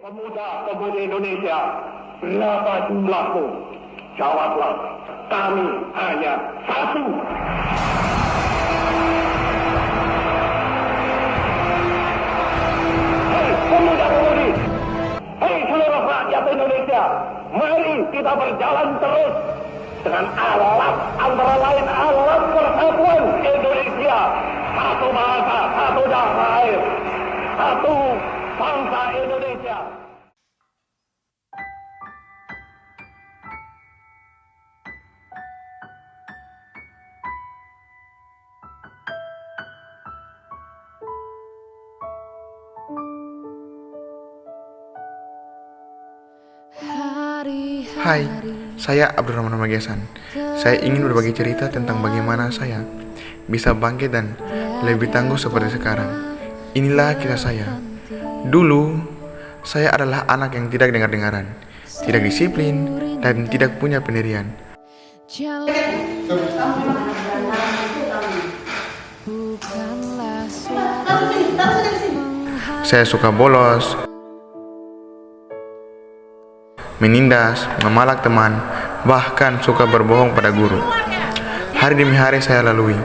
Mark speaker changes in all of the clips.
Speaker 1: Pemuda-pemudi Indonesia, berapa jumlahmu? Jawablah, kami hanya satu. Hei pemuda-pemudi, hei seluruh rakyat Indonesia, mari kita berjalan terus dengan alat antara lain alat persatuan Indonesia, satu bahasa, satu darah air, satu bangsa Indonesia.
Speaker 2: Hai, saya Abdurrahman Magasan. Saya ingin berbagi cerita tentang bagaimana saya bisa bangkit dan lebih tangguh seperti sekarang. Inilah kisah saya. Dulu, saya adalah anak yang tidak dengar-dengaran, tidak disiplin, dan tidak punya pendirian. Saya suka bolos, menindas, memalak teman, bahkan suka berbohong pada guru. Hari demi hari saya lalui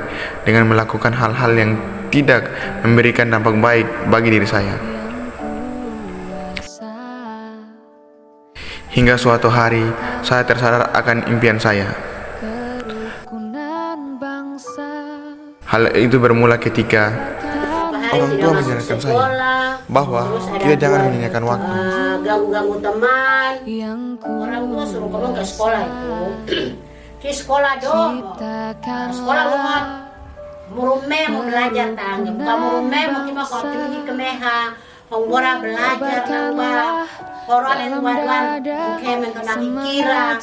Speaker 2: dengan melakukan hal-hal yang tidak memberikan dampak baik bagi diri saya. Hingga suatu hari saya tersadar akan impian saya. Hal itu bermula ketika orang tua menyarankan saya bahwa kita jangan menyanyikan waktu.
Speaker 3: Ganggu-ganggu teman. Orang tua suruh kamu ke sekolah itu. Ke sekolah dong. Sekolah umat. Murume mau belajar tangga. Bukan murume mau kita kau tinggi ke meha. Penggora belajar nambah. Koran yang tuan-tuan. Oke mengenai kira.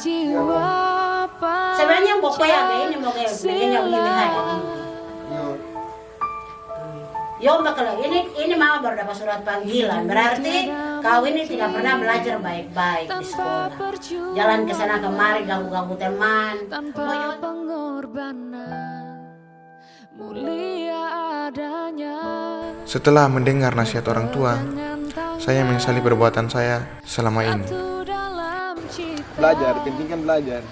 Speaker 3: Sebenarnya pokoknya ini mau kayak begini meha. Yo makanya ini mama baru dapat surat panggilan, berarti kau ini tidak pernah belajar baik-baik di sekolah. Jalan ke sana kemari ganggu-ganggu teman.
Speaker 2: Setelah mendengar nasihat orang tua, saya menyesali perbuatan saya selama ini.
Speaker 4: Belajar, penting kan belajar.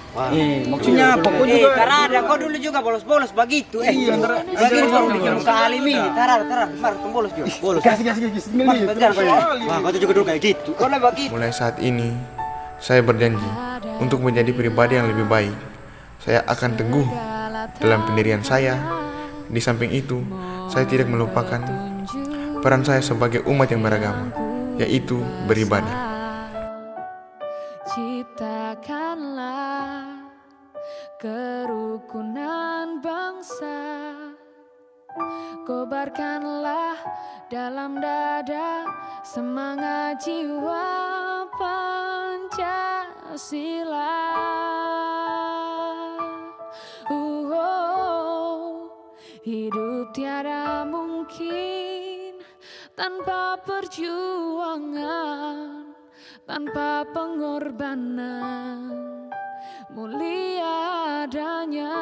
Speaker 5: Maksudnya pokoknya juga Tarada, kau dulu juga bolos-bolos begitu.
Speaker 4: Iya,
Speaker 5: lagi baru bikin muka alim ini. Tarada, baru bolos juga. Bolos.
Speaker 4: Kasih.
Speaker 5: Wah, kau juga dulu kayak gitu. Kau lah begitu.
Speaker 2: Mulai saat ini, saya berjanji untuk menjadi pribadi yang lebih baik. Saya akan teguh dalam pendirian saya. Di samping itu, saya tidak melupakan peran saya sebagai umat yang beragama, yaitu beribadah.
Speaker 6: Ciptakanlah kerukunan bangsa, kobarkanlah dalam dada semangat jiwa Pancasila. Hidup tiada mungkin tanpa perjuangan, tanpa pengorbanan. Mulia adanya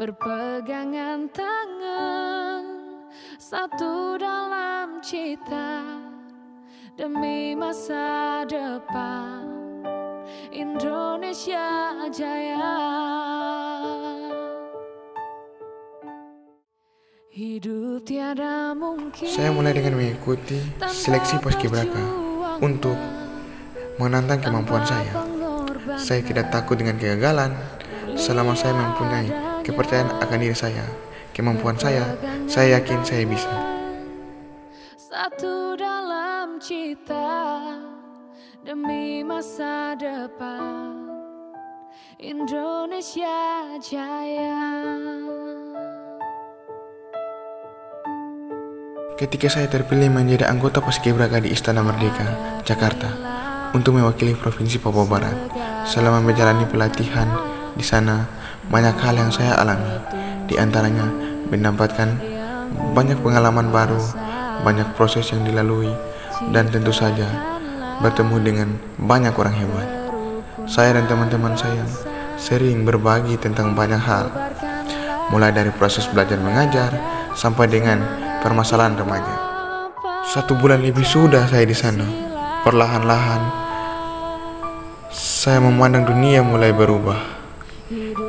Speaker 6: berpegangan tangan, satu dalam cita demi masa depan Indonesia Jaya. Hidup tiada mungkin.
Speaker 2: Saya mulai dengan mengikuti seleksi paskibraka untuk menantang kemampuan saya. Saya tidak takut dengan kegagalan selama saya mempunyai kepercayaan akan diri saya, kemampuan saya yakin saya bisa.
Speaker 6: Satu dalam cita demi masa depan Indonesia Jaya.
Speaker 2: Ketika saya terpilih menjadi anggota Paskibraka di Istana Merdeka, Jakarta, untuk mewakili Provinsi Papua Barat, selama menjalani pelatihan di sana, banyak hal yang saya alami. Di antaranya, mendapatkan banyak pengalaman baru, banyak proses yang dilalui, dan tentu saja bertemu dengan banyak orang hebat. Saya dan teman-teman saya sering berbagi tentang banyak hal, mulai dari proses belajar mengajar sampai dengan permasalahan remaja. 1 bulan lebih sudah saya di sana. Perlahan-lahan saya memandang dunia mulai berubah.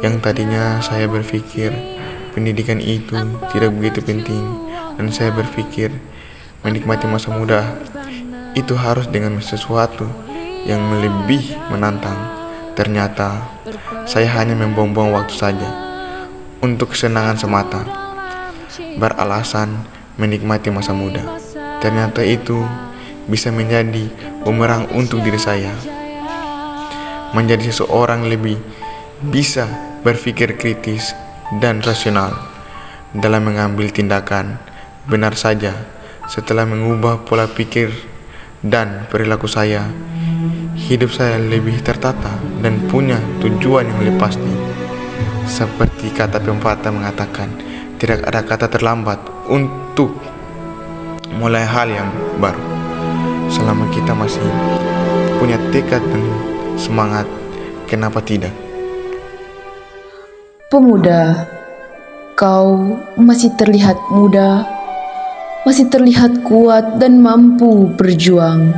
Speaker 2: Yang tadinya saya berpikir pendidikan itu tidak begitu penting, dan saya berpikir menikmati masa muda itu harus dengan sesuatu yang lebih menantang. Ternyata saya hanya membuang-buang waktu saja untuk kesenangan semata, beralasan menikmati masa muda. Ternyata itu bisa menjadi bumerang untuk diri saya. Menjadi seseorang lebih bisa berpikir kritis dan rasional dalam mengambil tindakan. Benar saja, setelah mengubah pola pikir dan perilaku saya, hidup saya lebih tertata dan punya tujuan yang lebih pasti. Seperti kata pepatah mengatakan, tidak ada kata terlambat untuk mulai hal yang baru. Selama kita masih punya tekad dan semangat, kenapa tidak?
Speaker 4: Pemuda, kau masih terlihat muda, masih terlihat kuat dan mampu berjuang.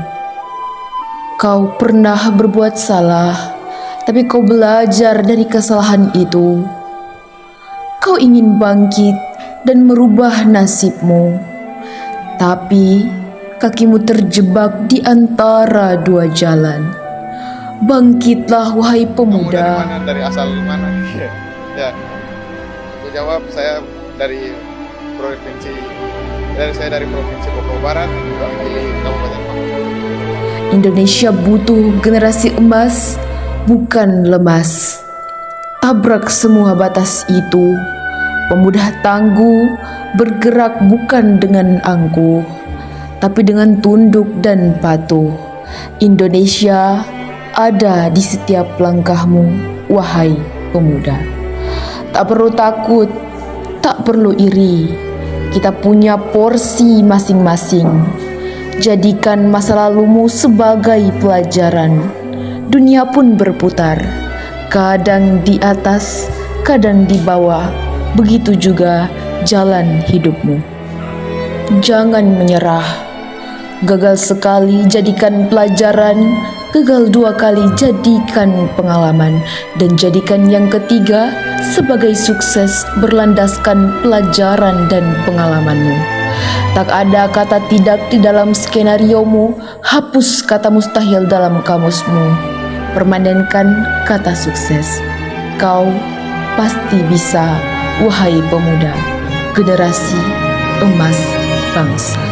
Speaker 4: Kau pernah berbuat salah, tapi kau belajar dari kesalahan itu. Kau ingin bangkit dan merubah nasibmu, tapi kakimu terjebak di antara dua jalan. Bangkitlah wahai pemuda.
Speaker 2: Kamu dari mana? Dari asal mana? Ya, aku jawab saya dari provinsi Papua Barat, mewakili Kabupaten Papua.
Speaker 4: Indonesia butuh generasi emas, bukan lemas. Tabrak semua batas itu. Pemuda tangguh, bergerak bukan dengan angkuh, tapi dengan tunduk dan patuh. Indonesia ada di setiap langkahmu, wahai pemuda. Tak perlu takut, tak perlu iri. Kita punya porsi masing-masing. Jadikan masa lalumu sebagai pelajaran. Dunia pun berputar, kadang di atas, kadang di bawah. Begitu juga jalan hidupmu. Jangan menyerah. Gagal sekali jadikan pelajaran, gagal dua kali jadikan pengalaman, dan jadikan yang ketiga sebagai sukses berlandaskan pelajaran dan pengalamanmu. Tak ada kata tidak di dalam skenariomu, hapus kata mustahil dalam kamusmu. Permanenkan kata sukses. Kau pasti bisa, wahai pemuda, generasi emas bangsa.